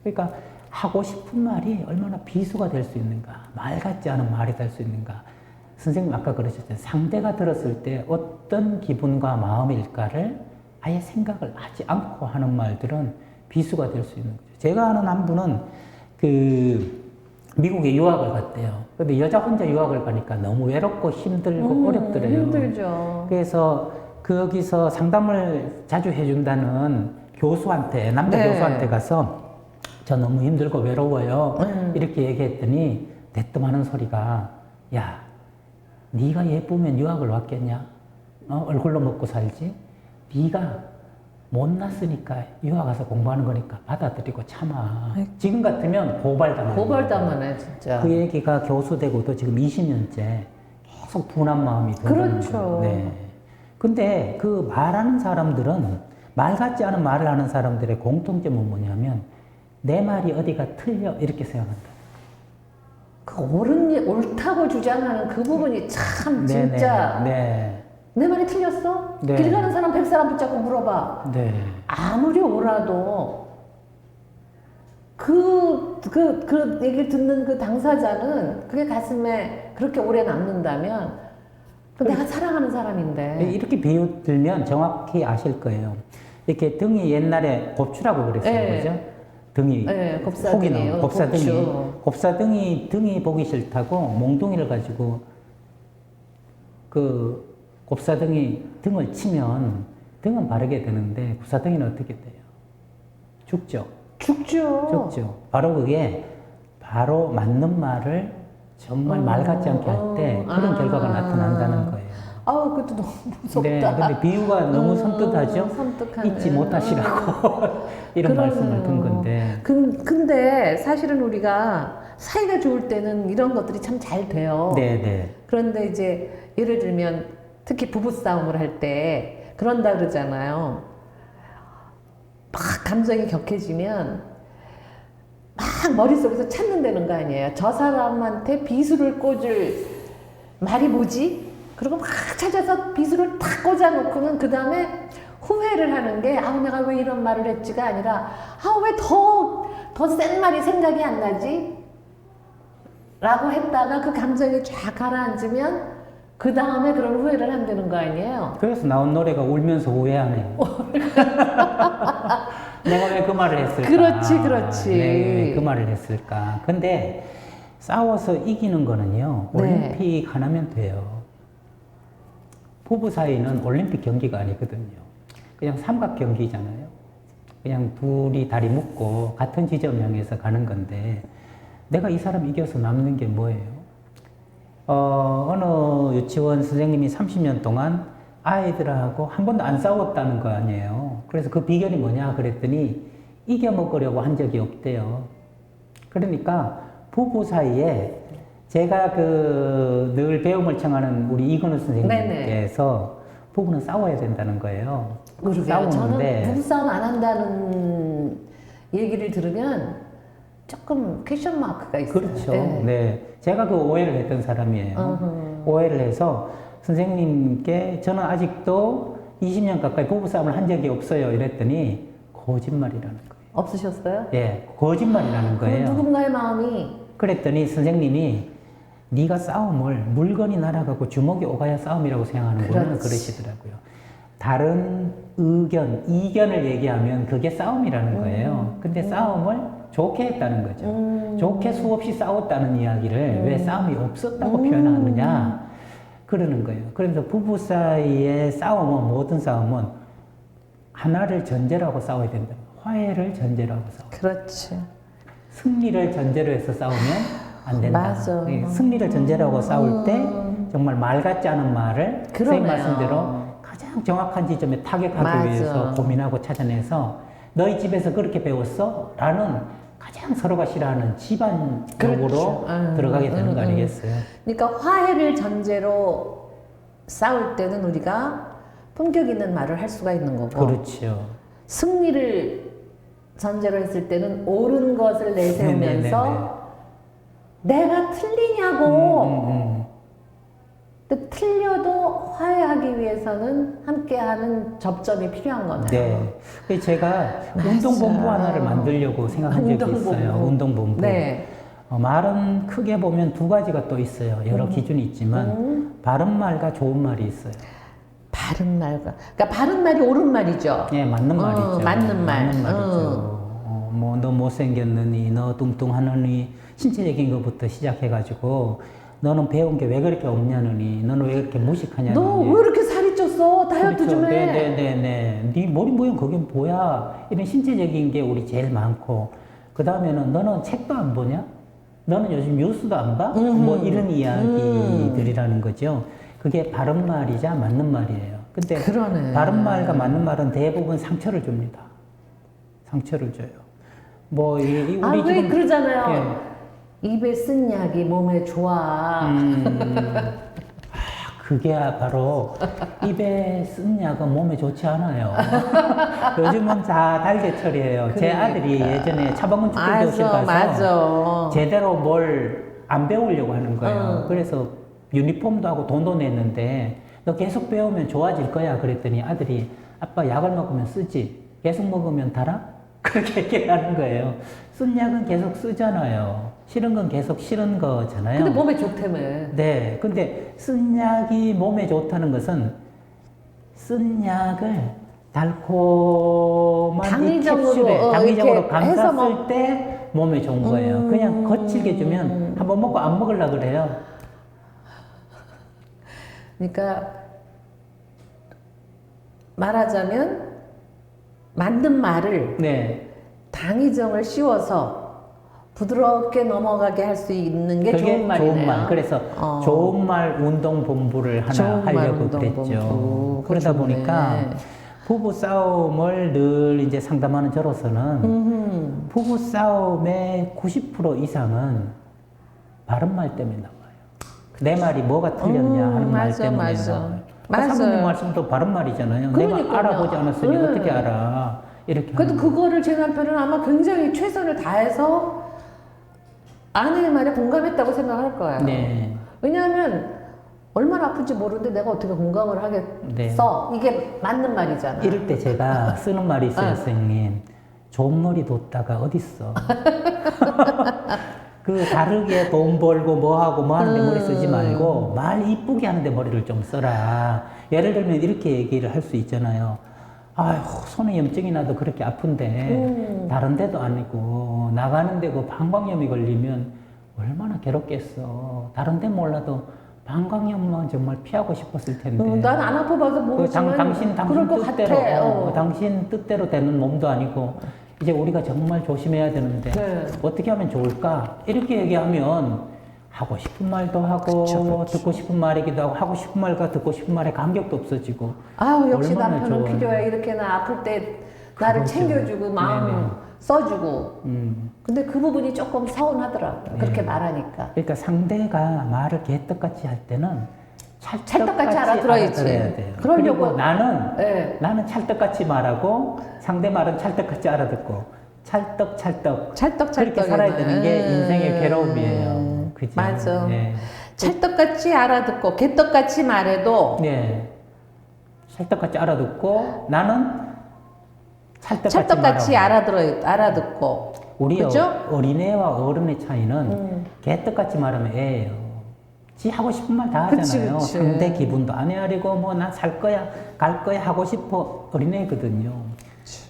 [SPEAKER 2] 그러니까 하고 싶은 말이 얼마나 비수가 될 수 있는가, 말 같지 않은 말이 될 수 있는가. 선생님 아까 그러셨잖아요. 상대가 들었을 때 어떤 기분과 마음일까를 아예 생각을 하지 않고 하는 말들은 비수가 될 수 있는 거죠. 제가 아는 한 분은 그 미국에 유학을 갔대요. 근데 여자 혼자 유학을 가니까 너무 외롭고 힘들고 어렵더래요.
[SPEAKER 1] 힘들죠.
[SPEAKER 2] 그래서 거기서 상담을 자주 해준다는 교수한테, 남자
[SPEAKER 1] 네.
[SPEAKER 2] 교수한테 가서 저 너무 힘들고 외로워요. 이렇게 얘기했더니 대뜸 하는 소리가 야, 네가 예쁘면 유학을 왔겠냐? 얼굴로 먹고 살지? 네가 못났으니까 유학 가서 공부하는 거니까 받아들이고 참아. 지금 같으면 고발당하는
[SPEAKER 1] 고발당하네 진짜.
[SPEAKER 2] 그 얘기가 교수 되고도 지금 20년째 계속 분한 마음이 드는
[SPEAKER 1] 그렇죠.
[SPEAKER 2] 거예요. 네. 근데 그 말하는 사람들은 말 같지 않은 말을 하는 사람들의 공통점은 뭐냐면 내 말이 어디가 틀려 이렇게 생각한다.
[SPEAKER 1] 그 옳다고 주장하는 그 부분이 참 진짜
[SPEAKER 2] 네.
[SPEAKER 1] 내 말이 틀렸어?
[SPEAKER 2] 네.
[SPEAKER 1] 길 가는 사람 100사람 붙잡고 물어봐.
[SPEAKER 2] 네.
[SPEAKER 1] 아무리 옳아도 그 얘기를 듣는 그 당사자는 그게 가슴에 그렇게 오래 남는다면 내가 사랑하는 사람인데.
[SPEAKER 2] 이렇게 비유 들면 정확히 아실 거예요. 이렇게 등이 옛날에 곱추라고 그랬어요.
[SPEAKER 1] 네.
[SPEAKER 2] 그죠? 등이
[SPEAKER 1] 네, 곱사등이에요.
[SPEAKER 2] 곱사등이 등이 보기 싫다고 몽둥이를 가지고 그 곱사등이 등을 치면 등은 바르게 되는데 곱사등이는 어떻게 돼요? 죽죠. 죽죠. 바로 그게 바로 맞는 말을 정말 말 같지 않게 할 때 그런 결과가 나타난다는 거예요.
[SPEAKER 1] 아우, 그것도 너무 무섭다.
[SPEAKER 2] 네, 근데 비유가 너무 섬뜩하죠?
[SPEAKER 1] 섬뜩하네.
[SPEAKER 2] 잊지 못하시라고 이런 말씀을 든 건데.
[SPEAKER 1] 근데 사실은 우리가 사이가 좋을 때는 이런 것들이 참 잘 돼요.
[SPEAKER 2] 네.
[SPEAKER 1] 그런데 이제 예를 들면 특히 부부싸움을 할 때 그런다 그러잖아요. 막 감정이 격해지면 막 머릿속에서 찾는다는 거 아니에요. 저 사람한테 비수를 꽂을 말이 뭐지? 그리고 막 찾아서 비수를 탁 꽂아놓고는 그 다음에 후회를 하는 게 아우 내가 왜 이런 말을 했지가 아니라 아우 왜 더 센 말이 생각이 안 나지? 라고 했다가 그 감정이 쫙 가라앉으면 그 다음에 그런 후회를 한다는 거 아니에요?
[SPEAKER 2] 그래서 나온 노래가 울면서 후회하네. 내가 왜 그 말을 했을까?
[SPEAKER 1] 그렇지, 그렇지.
[SPEAKER 2] 왜 그 말을 했을까? 근데 싸워서 이기는 거는요,
[SPEAKER 1] 네.
[SPEAKER 2] 올림픽 하나면 돼요. 부부 사이는 올림픽 경기가 아니거든요. 그냥 삼각 경기잖아요. 그냥 둘이 다리 묶고 같은 지점 향해서 가는 건데, 내가 이 사람 이겨서 남는 게 뭐예요? 어느 유치원 선생님이 30년 동안 아이들하고 한 번도 안 싸웠다는 거 아니에요. 그래서 그 비결이 뭐냐 그랬더니 이겨 먹으려고 한 적이 없대요. 그러니까 부부 사이에 제가 늘 배움을 청하는 우리 이근우 선생님께서 부부는 싸워야 된다는 거예요.
[SPEAKER 1] 그러게요. 저는 부부싸움 안 한다는 얘기를 들으면 조금 퀘션 마크가 있어요.
[SPEAKER 2] 그렇죠. 네. 제가 그 오해를 했던 사람이에요. 오해를 해서 선생님께 저는 아직도 20년 가까이 부부싸움을 한 적이 없어요. 이랬더니 거짓말이라는 거예요.
[SPEAKER 1] 없으셨어요?
[SPEAKER 2] 예, 거짓말이라는 거예요.
[SPEAKER 1] 누군가의 마음이.
[SPEAKER 2] 그랬더니 선생님이 네가 싸움을 물건이 날아가고 주먹이 오가야 싸움이라고 생각하는구나 그러시더라고요. 다른 의견, 이견을 얘기하면 그게 싸움이라는 거예요. 근데 싸움을 좋게 했다는 거죠. 좋게 수없이 싸웠다는 이야기를 왜 싸움이 없었다고 표현하느냐 그러는 거예요. 그래서 부부 사이의 싸움은 모든 싸움은 하나를 전제로 하고 싸워야 된다. 화해를 전제로 하고 싸워.
[SPEAKER 1] 그렇지.
[SPEAKER 2] 승리를 전제로 해서 싸우면 안 된다.
[SPEAKER 1] 맞아.
[SPEAKER 2] 승리를 전제로 하고 싸울 때 정말 말 같지 않은 말을 선생님 말씀대로 가장 정확한 지점에 타격하기 위해서 고민하고 찾아내서 너희 집에서 그렇게 배웠어? 라는 가장 서로가 싫어하는 집안적으로
[SPEAKER 1] 그렇죠.
[SPEAKER 2] 들어가게 되는 거 아니겠어요?
[SPEAKER 1] 그러니까 화해를 전제로 싸울 때는 우리가 품격 있는 말을 할 수가 있는 거고
[SPEAKER 2] 그렇죠.
[SPEAKER 1] 승리를 전제로 했을 때는 옳은 것을 내세우면서 내가 틀리냐고 근데 틀려도 화해하기 위해서는 함께하는 접점이 필요한 거네요.
[SPEAKER 2] 네. 그래서 제가 운동본부 하나를 만들려고 생각한 적이 있어요. 운동본부.
[SPEAKER 1] 네.
[SPEAKER 2] 말은 크게 보면 두 가지가 또 있어요. 여러 기준이 있지만 바른 말과 좋은 말이 있어요.
[SPEAKER 1] 바른 말과 그러니까 바른 말이 옳은 말이죠.
[SPEAKER 2] 예, 맞는 말이죠.
[SPEAKER 1] 맞는 말.
[SPEAKER 2] 맞는 말이죠. 뭐 너 못생겼느니, 너 뚱뚱하느니, 신체적인 것부터 시작해가지고 너는 배운 게 왜 그렇게 없냐느니, 너는 왜 그렇게 무식하냐느니.
[SPEAKER 1] 너 왜 이렇게 살이 쪘어? 다이어트
[SPEAKER 2] 그렇죠.
[SPEAKER 1] 좀 해.
[SPEAKER 2] 네네네. 네 머리 모양 그게 뭐야? 이런 신체적인 게 우리 제일 많고, 그 다음에는 너는 책도 안 보냐? 너는 요즘 뉴스도 안 봐? 뭐 이런 이야기들이라는 거죠. 그게 바른 말이자 맞는 말이에요. 근데
[SPEAKER 1] 그러네.
[SPEAKER 2] 바른 말과 맞는 말은 대부분 상처를 줍니다. 상처를 줘요. 뭐 우리
[SPEAKER 1] 왜
[SPEAKER 2] 지금
[SPEAKER 1] 그러잖아요. 입에 쓴 약이 몸에 좋아.
[SPEAKER 2] 그게 바로 입에 쓴 약은 몸에 좋지 않아요. 요즘은 다 달걀철이에요. 제 아들이 예전에 차범근 축구교실 가서 제대로 뭘 안 배우려고 하는 거예요. 그래서 유니폼도 하고 돈도 냈는데 너 계속 배우면 좋아질 거야 그랬더니 아들이 아빠 약을 먹으면 쓰지 계속 먹으면 달아? 그렇게 얘기를 하는 거예요. 쓴 약은 계속 쓰잖아요. 싫은 건 계속 싫은 거잖아요.
[SPEAKER 1] 근데 몸에 좋다며.
[SPEAKER 2] 네. 근데 쓴 약이 몸에 좋다는 것은 쓴 약을 달콤한
[SPEAKER 1] 당위적으로
[SPEAKER 2] 당위적으로 감쌌을 때 몸에 좋은 거예요. 그냥 거칠게 주면 한번 먹고 안 먹으려고 그래요.
[SPEAKER 1] 그러니까 말하자면 맞는 말을 당위정을 씌워서 부드럽게 넘어가게 할 수 있는 게 좋은 말이네요.
[SPEAKER 2] 좋은 말. 그래서 좋은 말 운동본부를 하나 하려고 그랬죠. 그러다 보니까 부부 싸움을 늘 이제 상담하는 저로서는 부부 싸움의 90% 이상은 바른 말 때문에 나와요. 내 말이 뭐가 틀렸냐 하는 말 때문에 나와요. 사모님 말씀도 바른 말이잖아요.
[SPEAKER 1] 그러니까요.
[SPEAKER 2] 내가 알아보지 않았으니 어떻게 알아? 이렇게.
[SPEAKER 1] 그래도 그거를 제 남편은 아마 굉장히 최선을 다해서 아내의 말에 공감했다고 생각할 거예요.
[SPEAKER 2] 네.
[SPEAKER 1] 왜냐하면 얼마나 아픈지 모르는데 내가 어떻게 공감을 하겠어? 이게 맞는 말이잖아.
[SPEAKER 2] 이럴 때 제가 쓰는 말이 있어요, 선생님. 좋은 머리 뒀다가 어딨어? 그 다르게 돈 벌고 뭐 하고 뭐 하는데 머리 쓰지 말고 말 이쁘게 하는데 머리를 좀 써라. 예를 들면 이렇게 얘기를 할 수 있잖아요. 아휴, 손에 염증이 나도 그렇게 아픈데 다른 데도 아니고 나가는데 그 방광염이 걸리면 얼마나 괴롭겠어. 다른 데 몰라도 방광염만 정말 피하고 싶었을 텐데.
[SPEAKER 1] 난 안 아파봐서 모르지만
[SPEAKER 2] 당신
[SPEAKER 1] 그럴 것
[SPEAKER 2] 뜻대로,
[SPEAKER 1] 같아.
[SPEAKER 2] 당신 뜻대로 되는 몸도 아니고 이제 우리가 정말 조심해야 되는데
[SPEAKER 1] 네.
[SPEAKER 2] 어떻게 하면 좋을까? 이렇게 얘기하면 하고 싶은 말도 하고
[SPEAKER 1] 그쵸.
[SPEAKER 2] 듣고 싶은 말이기도 하고 하고 싶은 말과 듣고 싶은 말에 간격도 없어지고
[SPEAKER 1] 아우 역시
[SPEAKER 2] 얼마나
[SPEAKER 1] 남편은
[SPEAKER 2] 좋아요.
[SPEAKER 1] 필요해. 이렇게 나 아플 때 나를
[SPEAKER 2] 그렇죠.
[SPEAKER 1] 챙겨주고 마음
[SPEAKER 2] 네네.
[SPEAKER 1] 써주고. 근데 그 부분이 조금 서운하더라고요. 그렇게 말하니까.
[SPEAKER 2] 그러니까 상대가 말을 개떡같이 할 때는
[SPEAKER 1] 찰떡같이 알아들어야지.
[SPEAKER 2] 알아들어야 돼요.
[SPEAKER 1] 그러려고-
[SPEAKER 2] 그리고
[SPEAKER 1] 네.
[SPEAKER 2] 나는 찰떡같이 말하고 상대 말은 찰떡같이 알아듣고 찰떡 그렇게 살아야 되는 게 인생의 괴로움이에요. 그죠?
[SPEAKER 1] 맞아.
[SPEAKER 2] 네.
[SPEAKER 1] 찰떡같이 알아듣고 개떡같이 말해도
[SPEAKER 2] 네. 찰떡같이 알아듣고 나는
[SPEAKER 1] 찰떡같이
[SPEAKER 2] 말하고.
[SPEAKER 1] 알아듣고.
[SPEAKER 2] 우리
[SPEAKER 1] 그죠?
[SPEAKER 2] 어린애와 어른의 차이는 개떡같이 말하면 애예요. 지 하고 싶은 말 다
[SPEAKER 1] 그치,
[SPEAKER 2] 하잖아요.
[SPEAKER 1] 그치.
[SPEAKER 2] 상대 기분도 안 헤아리고 뭐 나 살 거야 갈 거야 하고 싶어 어린애거든요.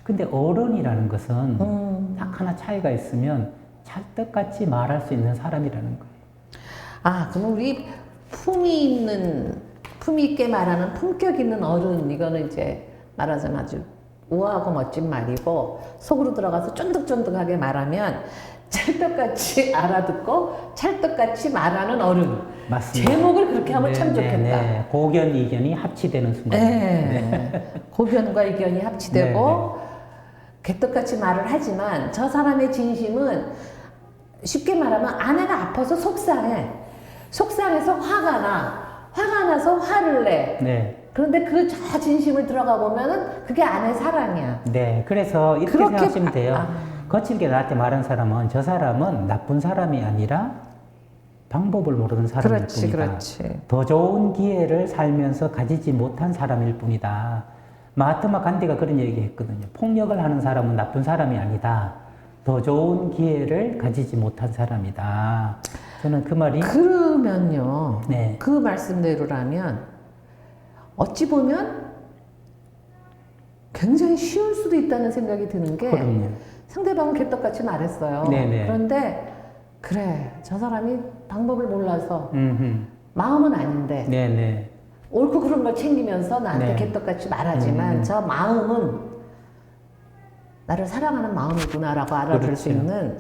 [SPEAKER 2] 근데 어른이라는 것은 딱 하나 차이가 있으면 찰떡같이 말할 수 있는 사람이라는 거예요.
[SPEAKER 1] 아, 그럼 우리 품위 있게 말하는 품격 있는 어른, 이거는 이제 말하자면 아주 우아하고 멋진 말이고, 속으로 들어가서 쫀득쫀득하게 말하면 찰떡같이 알아듣고 찰떡같이 말하는 어른.
[SPEAKER 2] 맞습니다.
[SPEAKER 1] 제목을 그렇게 하면 참 좋겠다.
[SPEAKER 2] 네. 고견 이견이 합치되는 순간.
[SPEAKER 1] 네. 고견과 이견이 합치되고 개떡같이 말을 하지만 저 사람의 진심은 쉽게 말하면 아내가 아파서 속상해. 속상해서 화가 나. 화가 나서 화를 내.
[SPEAKER 2] 네.
[SPEAKER 1] 그런데 그 저 진심을 들어가 보면은 그게 아내 사랑이야.
[SPEAKER 2] 네. 그래서 이렇게
[SPEAKER 1] 그렇게
[SPEAKER 2] 생각하시면 돼요. 거칠게 나한테 말한 사람은 저 사람은 나쁜 사람이 아니라 방법을 모르는 사람일
[SPEAKER 1] 그렇지,
[SPEAKER 2] 뿐이다.
[SPEAKER 1] 그렇지.
[SPEAKER 2] 더 좋은 기회를 살면서 가지지 못한 사람일 뿐이다. 마하트마 간디가 그런 얘기 했거든요. 폭력을 하는 사람은 나쁜 사람이 아니다. 더 좋은 기회를 가지지 못한 사람이다. 저는 그 말이
[SPEAKER 1] 그러면요.
[SPEAKER 2] 네.
[SPEAKER 1] 그 말씀대로라면 어찌 보면 굉장히 쉬울 수도 있다는 생각이 드는 게
[SPEAKER 2] 그럼요.
[SPEAKER 1] 상대방은 개떡같이 말했어요.
[SPEAKER 2] 네네.
[SPEAKER 1] 그런데 그래 저 사람이 방법을 몰라서
[SPEAKER 2] 음흠.
[SPEAKER 1] 마음은 아닌데
[SPEAKER 2] 네네.
[SPEAKER 1] 옳고 그런 걸 챙기면서 나한테
[SPEAKER 2] 네.
[SPEAKER 1] 개떡같이 말하지만 저 마음은 나를 사랑하는 마음이구나라고 알아볼 수
[SPEAKER 2] 그렇죠.
[SPEAKER 1] 있는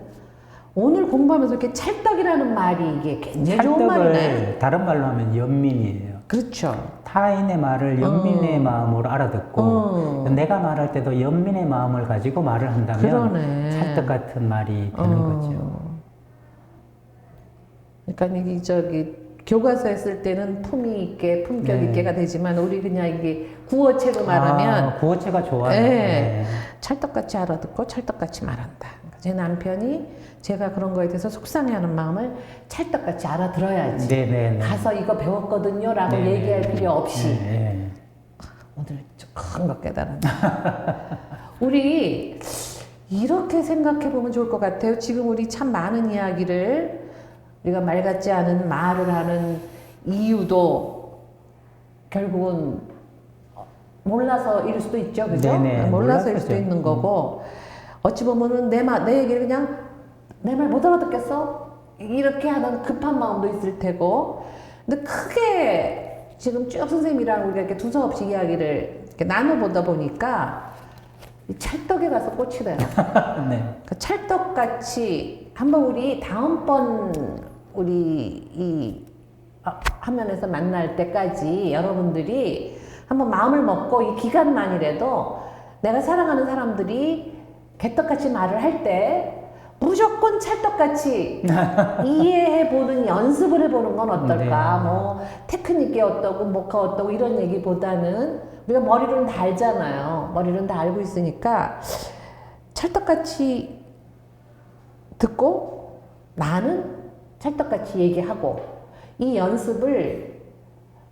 [SPEAKER 1] 오늘 공부하면서 이렇게 찰떡이라는 말이 이게 굉장히 좋은 말이네.
[SPEAKER 2] 찰떡을 다른 말로 하면 연민이에요.
[SPEAKER 1] 그렇죠.
[SPEAKER 2] 타인의 말을 연민의 마음으로 알아듣고 내가 말할 때도 연민의 마음을 가지고 말을 한다면
[SPEAKER 1] 그러네.
[SPEAKER 2] 찰떡 같은 말이 되는 거죠.
[SPEAKER 1] 그러니까 이게 저기 교과서에 쓸 때는 품위 있게 품격
[SPEAKER 2] 네.
[SPEAKER 1] 있게가 되지만 우리 그냥 이게 구어체로 말하면
[SPEAKER 2] 구어체가 좋아요.
[SPEAKER 1] 네.
[SPEAKER 2] 네.
[SPEAKER 1] 찰떡같이 알아듣고 찰떡같이 말한다. 그러니까 제 남편이 제가 그런 거에 대해서 속상해하는 마음을 찰떡같이 알아들어야지.
[SPEAKER 2] 네네네.
[SPEAKER 1] 가서 이거 배웠거든요라고
[SPEAKER 2] 네네.
[SPEAKER 1] 얘기할 필요 없이
[SPEAKER 2] 네.
[SPEAKER 1] 오늘 큰 거 깨달았네. 우리 이렇게 생각해 보면 좋을 것 같아요. 지금 우리 참 많은 이야기를 우리가 말 같지 않은 말을 하는 이유도 결국은 몰라서일 수도 있죠, 그죠?
[SPEAKER 2] 네네,
[SPEAKER 1] 몰라서일 수도
[SPEAKER 2] 몰라서죠.
[SPEAKER 1] 있는 거고 어찌 보면은 내 얘기를 그냥 내 말 못 알아듣겠어? 이렇게 하는 급한 마음도 있을 테고 근데 크게 지금 쭉 선생님이랑 우리가 이렇게 두서없이 이야기를 이렇게 나눠보다 보니까 이 찰떡에 가서 꽂히네요.
[SPEAKER 2] 네.
[SPEAKER 1] 그 찰떡같이 한번 우리 다음번 우리 이 화면에서 만날 때까지 여러분들이 한번 마음을 먹고 이 기간만이라도 내가 사랑하는 사람들이 개떡같이 말을 할 때 무조건 찰떡같이 이해해보는 연습을 해보는 건 어떨까?
[SPEAKER 2] 네.
[SPEAKER 1] 뭐 테크닉이 어떠고 뭐가 어떠고 이런 얘기보다는 우리가 머리로는 다 알잖아요. 머리로는 다 알고 있으니까 찰떡같이 듣고 나는 찰떡같이 얘기하고 이 연습을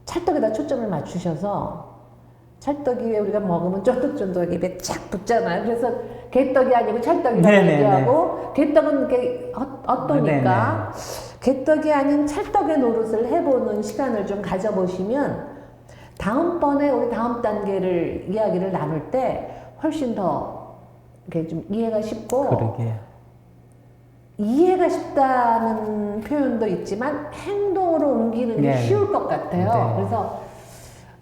[SPEAKER 1] 찰떡에다 초점을 맞추셔서 찰떡이 왜 우리가 먹으면 쫀득쫀득하게 입에 착 붙잖아요. 그래서 개떡이 아니고 찰떡이라고
[SPEAKER 2] 네네네.
[SPEAKER 1] 얘기하고 개떡은 이게 어떠니까 개떡이 아닌 찰떡의 노릇을 해보는 시간을 좀 가져보시면 다음번에 우리 다음 단계를 이야기를 나눌 때 훨씬 더 이렇게 좀 이해가 쉽고
[SPEAKER 2] 그러게요.
[SPEAKER 1] 이해가 쉽다는 표현도 있지만 행동으로 옮기는 게
[SPEAKER 2] 네.
[SPEAKER 1] 쉬울 것 같아요.
[SPEAKER 2] 네.
[SPEAKER 1] 그래서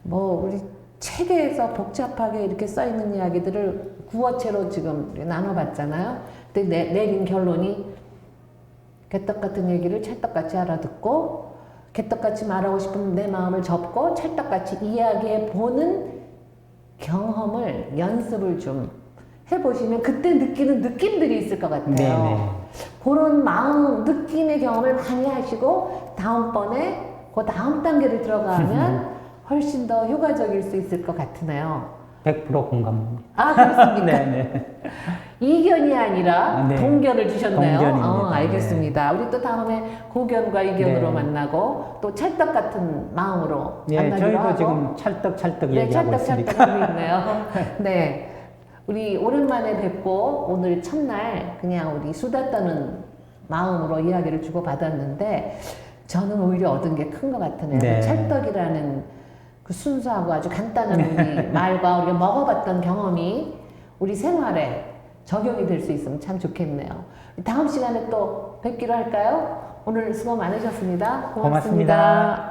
[SPEAKER 1] 뭐 우리 책에서 복잡하게 이렇게 써 있는 이야기들을 구어체로 지금 나눠봤잖아요. 근데 내린 결론이 개떡 같은 얘기를 찰떡같이 알아듣고 개떡같이 말하고 싶은 내 마음을 접고 찰떡같이 이야기해 보는 경험을 연습을 좀 해보시면 그때 느끼는 느낌들이 있을 것 같아요.
[SPEAKER 2] 네네.
[SPEAKER 1] 그런 마음, 느낌의 경험을 많이 하시고 다음번에 그 다음 단계를 들어가면 훨씬 더 효과적일 수 있을 것 같으네요.
[SPEAKER 2] 100% 공감합니다.
[SPEAKER 1] 아, 그렇습니까?
[SPEAKER 2] 네네.
[SPEAKER 1] 이견이 아니라
[SPEAKER 2] 네.
[SPEAKER 1] 동견을 주셨네요.
[SPEAKER 2] 동견입니다.
[SPEAKER 1] 알겠습니다. 우리 또 다음에 고견과 이견으로
[SPEAKER 2] 네.
[SPEAKER 1] 만나고 또 찰떡 같은 마음으로
[SPEAKER 2] 예,
[SPEAKER 1] 만나기로
[SPEAKER 2] 저희도
[SPEAKER 1] 하고
[SPEAKER 2] 지금 찰떡
[SPEAKER 1] 네,
[SPEAKER 2] 얘기하고
[SPEAKER 1] 찰떡
[SPEAKER 2] 있으니까.
[SPEAKER 1] 하고 있네요. 네. 우리 오랜만에 뵙고 오늘 첫날 그냥 우리 수다 떠는 마음으로 이야기를 주고받았는데 저는 오히려 얻은 게 큰 것 같으네요.
[SPEAKER 2] 네.
[SPEAKER 1] 그 찰떡이라는 그 순수하고 아주 간단한 우리 말과 우리가 먹어봤던 경험이 우리 생활에 적용이 될 수 있으면 참 좋겠네요. 다음 시간에 또 뵙기로 할까요? 오늘 수고 많으셨습니다. 고맙습니다.
[SPEAKER 2] 고맙습니다.